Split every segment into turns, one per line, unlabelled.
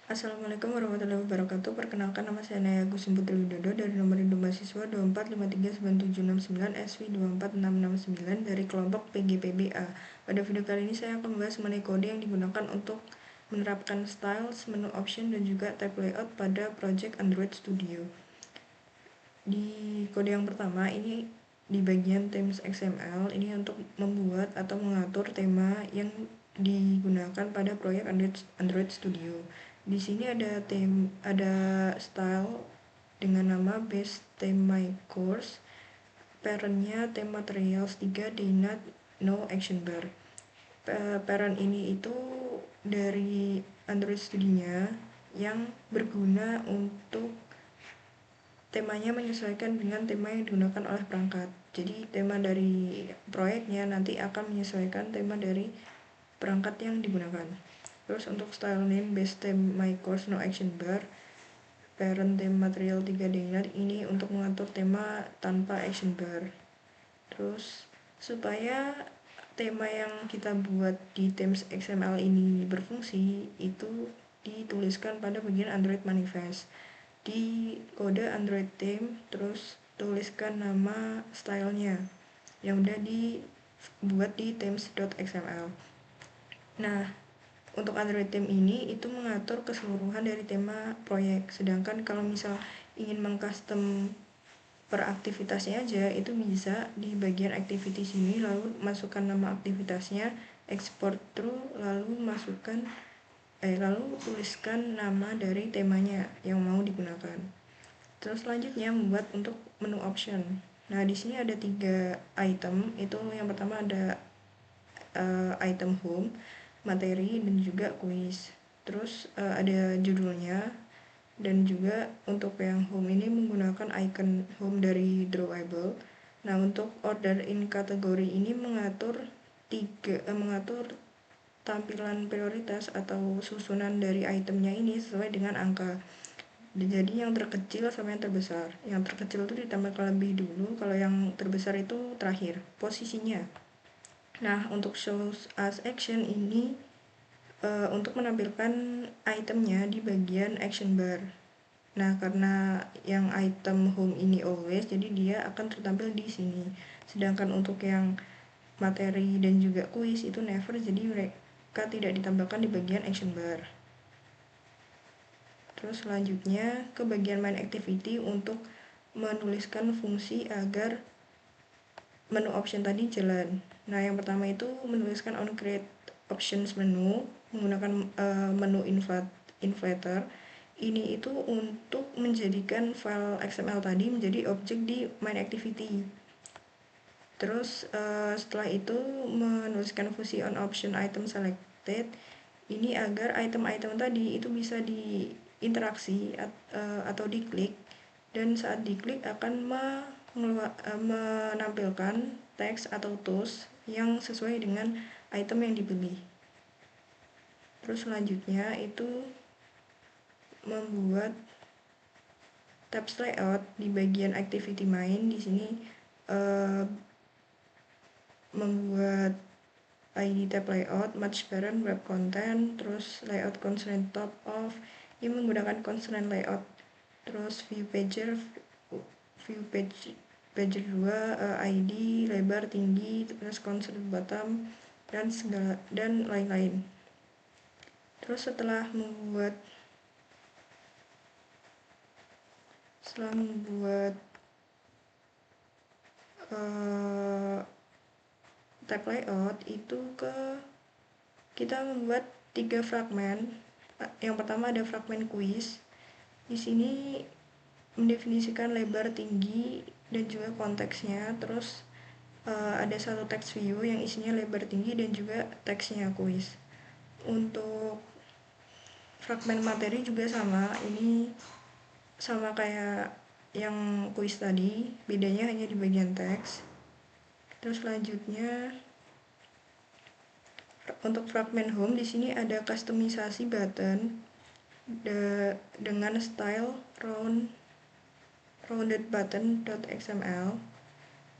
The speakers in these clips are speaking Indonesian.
Assalamualaikum warahmatullahi wabarakatuh. Perkenalkan, nama saya Naya Gusim Putri Widodo dari nomor induk mahasiswa 24539769SV24669 dari kelompok PGPBA. Pada video kali ini saya akan membahas mengenai kode yang digunakan untuk menerapkan styles, menu option, dan juga type layout pada project Android Studio. Di kode yang pertama ini di bagian themes XML ini untuk membuat atau mengatur tema yang digunakan pada proyek Android Studio. Di sini ada style dengan nama base theme my course, parentnya theme materials 3 Dynat no action bar. Parent ini itu dari Android Studio-nya yang berguna untuk temanya menyesuaikan dengan tema yang digunakan oleh perangkat. Jadi tema dari proyeknya nanti akan menyesuaikan tema dari perangkat yang digunakan. Terus untuk style name base theme my course no action bar, parent theme material 3 Dynat ini untuk mengatur tema tanpa action bar. Terus supaya tema yang kita buat di themes XML ini berfungsi, itu dituliskan pada bagian Android manifest. Di kode Android theme, terus tuliskan nama stylenya yang udah dibuat di themes.xml. Nah, untuk Android theme ini itu mengatur keseluruhan dari tema proyek. Sedangkan kalau misal ingin mengcustom per aktivitasnya aja, itu bisa di bagian activity sini, lalu masukkan nama aktivitasnya, export through, lalu tuliskan nama dari temanya yang mau digunakan. Terus selanjutnya membuat untuk menu option. Nah, di sini ada 3 item. Itu yang pertama ada item home, materi, dan juga quiz. Terus ada judulnya, dan juga untuk yang home ini menggunakan icon home dari Drawable. Nah, untuk order in kategori ini mengatur tampilan prioritas atau susunan dari itemnya ini sesuai dengan angka. Jadi yang terkecil sama yang terbesar. Yang terkecil itu ditambahkan lebih dulu, kalau yang terbesar itu terakhir posisinya. Nah, untuk shows as action ini untuk menampilkan itemnya di bagian action bar. Nah, karena yang item home ini always, jadi dia akan tertampil di sini. Sedangkan untuk yang materi dan juga quiz itu never, jadi mereka tidak ditambahkan di bagian action bar. Terus selanjutnya ke bagian main activity untuk menuliskan fungsi agar menu option tadi jalan. Nah, yang pertama itu menuliskan on create options menu menggunakan menu inflator. Ini itu untuk menjadikan file XML tadi menjadi objek di main activity. Terus setelah itu menuliskan fungsi on option item selected ini agar item-item tadi itu bisa diinteraksi atau diklik, dan saat diklik akan menampilkan teks atau tools yang sesuai dengan item yang dibeli. Terus selanjutnya itu membuat tabs layout di bagian activity main. Di sini membuat ID tab layout, match parent, web content, terus layout constraint top off, ini menggunakan constraint layout. Terus view pager 2, ID, lebar, tinggi, terus constraint bottom, dan lain-lain. Terus setelah membuat tab layout itu kita membuat 3 fragmen. Yang pertama ada fragmen quiz. Di sini mendefinisikan lebar, tinggi, dan juga konteksnya. Terus ada satu text view yang isinya lebar, tinggi, dan juga teksnya quiz. Untuk fragmen materi juga sama. Ini sama kayak yang quiz tadi, bedanya hanya di bagian teks. Terus selanjutnya untuk fragmen home di sini ada customisasi button dengan style rounded button.xml.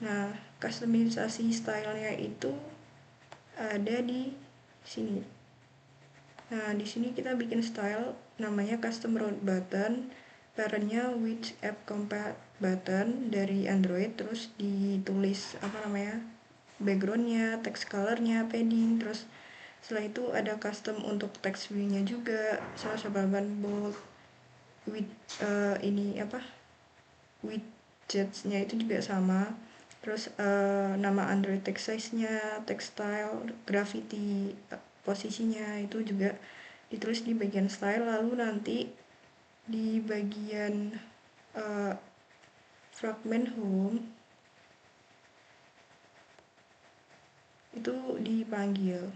Nah, customisasi stylenya itu ada di sini. Nah, di sini kita bikin style namanya custom round button, parentnya which app compat button dari Android, terus ditulis apa namanya backgroundnya, text colornya, padding, terus setelah itu ada custom untuk text view-nya juga, 188 bold, with ini apa widgets-nya itu juga sama, terus nama Android text size-nya, text style, graffiti, posisinya itu juga ditulis di bagian style. Lalu nanti di bagian uh, fragment home itu dipanggil,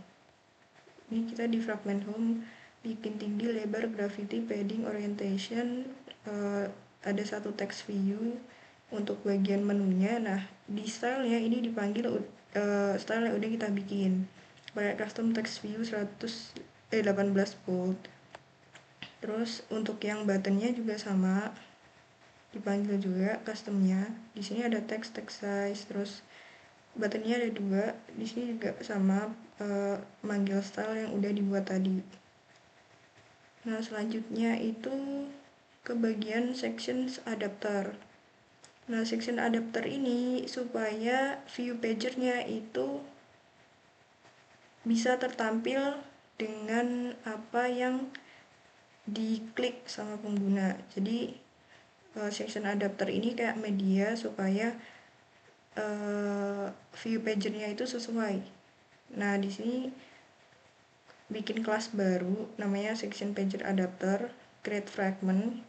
ini kita di fragment home bikin tinggi, lebar, graffiti, padding, orientation, ada satu text view untuk bagian menunya. Nah, di stylenya ini dipanggil style yang udah kita bikin pakai custom text view 18 volt. Terus untuk yang buttonnya juga sama, dipanggil juga customnya. Di sini ada text size, terus buttonnya ada dua. Di sini juga sama, manggil style yang udah dibuat tadi. Nah, selanjutnya itu ke bagian sections adapter. Nah, section adapter ini supaya view pagernya itu bisa tertampil dengan apa yang diklik sama pengguna. Jadi section adapter ini kayak media supaya view pagernya itu sesuai. Nah, di sini bikin kelas baru namanya section pager adapter, create fragment,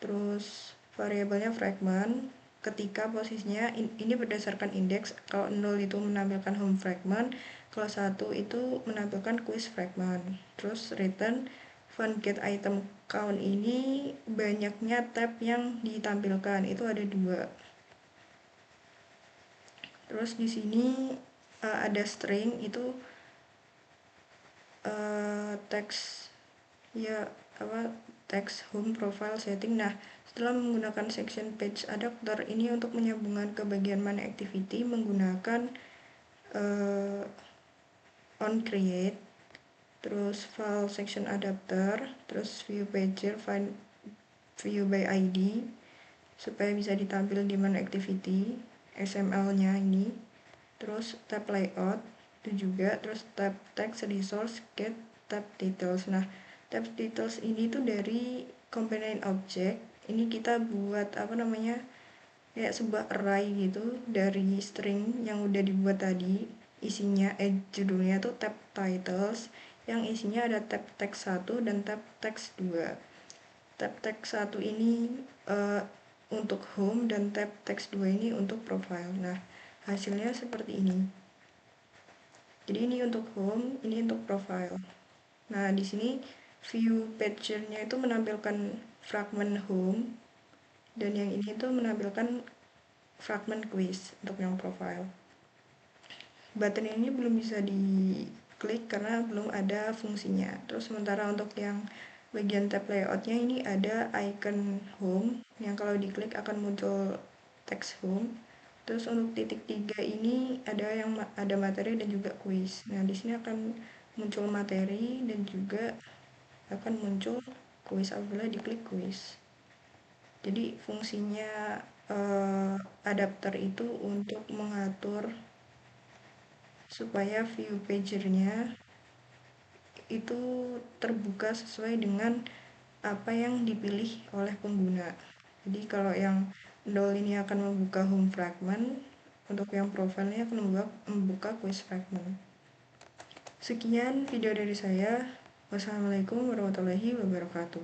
terus variabelnya fragment, ketika posisinya ini berdasarkan indeks. Kalau 0 itu menampilkan home fragment, kalau 1 itu menampilkan quiz fragment. Terus return fun get item count, ini banyaknya tab yang ditampilkan itu ada 2. Terus di sini ada string itu teks ya apa teks home profile setting. Nah, setelah menggunakan section page adapter ini untuk menyambungkan ke bagian mana activity menggunakan on create, terus file section adapter, terus view pager, find view by ID supaya bisa ditampil di mana activity, XML-nya ini, terus tab layout itu juga, terus tab text resource, get tab details. Nah, tab details ini tuh dari component object. Ini kita buat apa namanya kayak sebuah array gitu dari string yang udah dibuat tadi. Isinya judulnya tuh tab titles yang isinya ada tab text 1 dan tab text 2. Tab text 1 ini untuk home dan tab text 2 ini untuk profile. Nah, hasilnya seperti ini. Jadi ini untuk home, ini untuk profile. Nah, di sini view pager-nya itu menampilkan fragment home, dan yang ini tuh menampilkan fragment quiz untuk yang profile. Button ini belum bisa diklik karena belum ada fungsinya. Terus sementara untuk yang bagian tab layoutnya ini ada icon home yang kalau diklik akan muncul text home. Terus untuk titik 3 ini ada materi dan juga quiz. Nah, di sini akan muncul materi dan juga akan muncul quiz apabila diklik quiz. Jadi fungsinya adapter itu untuk mengatur supaya view pagernya itu terbuka sesuai dengan apa yang dipilih oleh pengguna. Jadi kalau yang doll ini akan membuka home fragment, untuk yang profile-nya akan membuka quiz fragment. Sekian video dari saya. Wassalamualaikum warahmatullahi wabarakatuh.